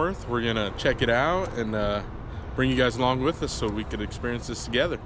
Leavenworth. We're gonna check it out and bring you guys along with us so we could experience this together.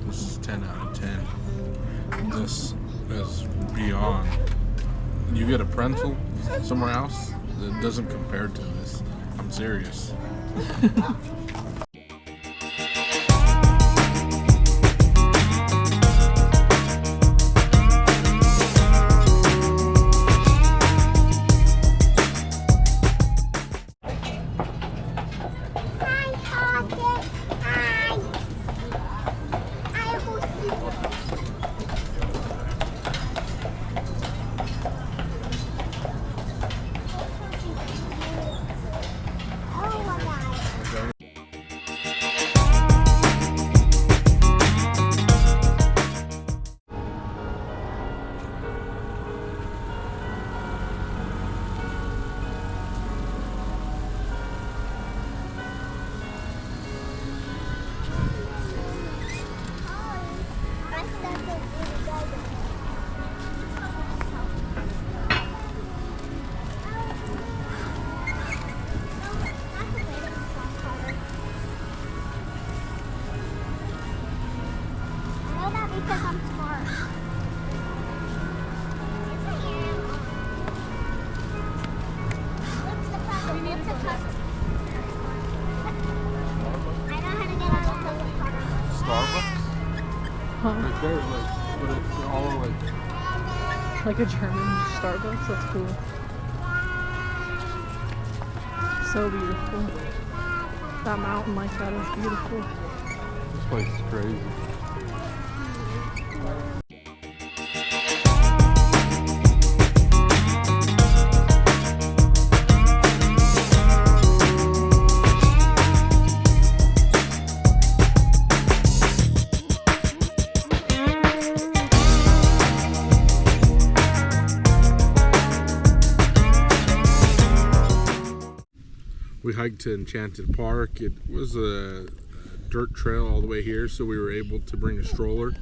This is 10 out of 10. This is beyond. You get a pretzel somewhere else, it doesn't compare to this. I'm serious. Right there, but it's all like a German Starbucks. That's cool. So beautiful. That mountain like that is beautiful. This place is crazy. We hiked to Enchanted Park. It was a dirt trail all the way here, so we were able to bring a stroller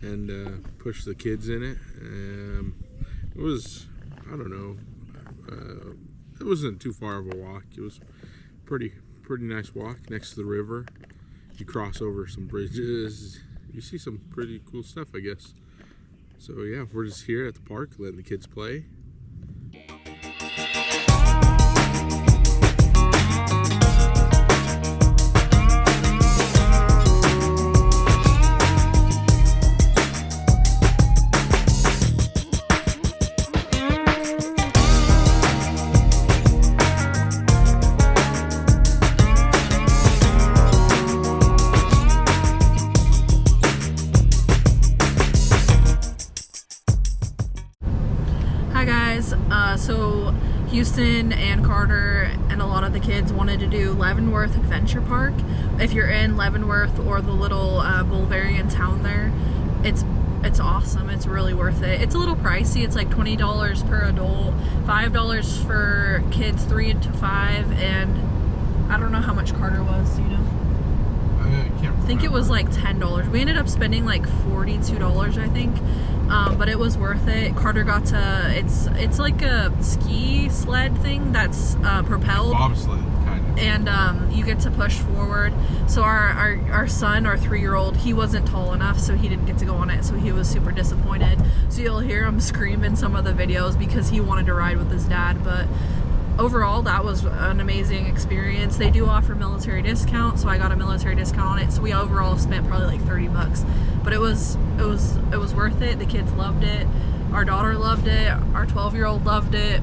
and push the kids in it. It was, I don't know, it wasn't too far of a walk. It was pretty nice walk next to the river. You cross over some bridges. You see some pretty cool stuff, I guess. So yeah, we're just here at the park letting the kids play. Houston and Carter and a lot of the kids wanted to do Leavenworth Adventure Park. If you're in Leavenworth or the little Bavarian town there, it's awesome. It's really worth it. It's a little pricey. It's like $20 per adult, $5 for kids 3 to 5, and I don't know how much Carter was, you know? I think it was like $10. We ended up spending like $42, I think, but it was worth it. Carter got to, it's like a ski sled thing that's propelled. Bobsled, kind of. And you get to push forward. So our son, our 3-year-old, he wasn't tall enough, so he didn't get to go on it, so he was super disappointed. So you'll hear him scream in some of the videos because he wanted to ride with his dad, but overall, that was an amazing experience. They do offer military discount, so I got a military discount on it. So we overall spent probably like $30, but it was worth it. The kids loved it. Our daughter loved it. Our 12-year-old loved it.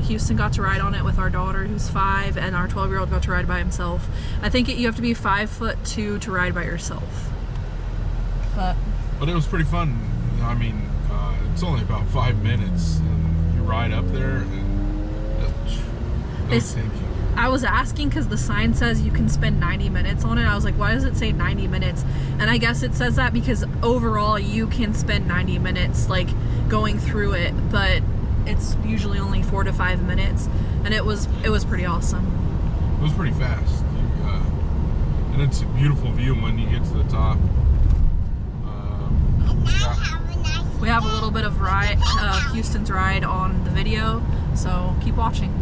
Houston got to ride on it with our daughter, who's 5, and our 12-year-old got to ride by himself. I think you have to be 5'2" to ride by yourself. But it was pretty fun. I mean, it's only about 5 minutes, and you ride up there, and I was asking because the sign says you can spend 90 minutes on it. I was like, why does it say 90 minutes? And I guess it says that because overall you can spend 90 minutes like going through it, but it's usually only 4 to 5 minutes, and it was pretty awesome. It was pretty fast, and it's a beautiful view when you get to the top. We have a little bit of Houston's ride on the video, so keep watching.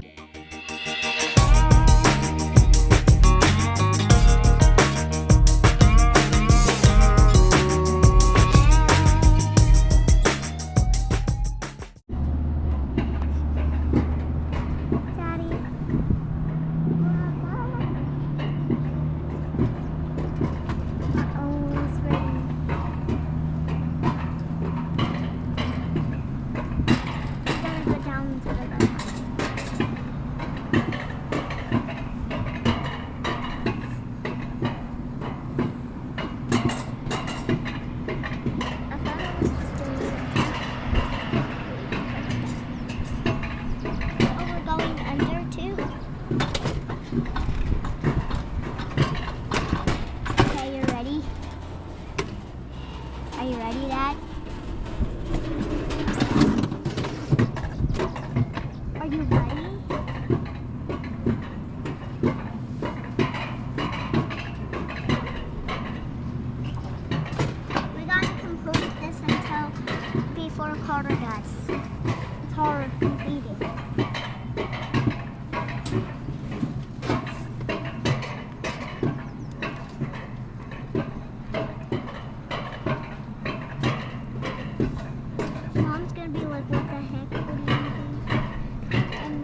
Mom's gonna be like, what the heck? What are you doing? And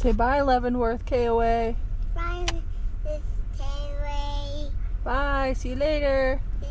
Say bye, Leavenworth, KOA. Bye, this Terry. Bye. See you later. See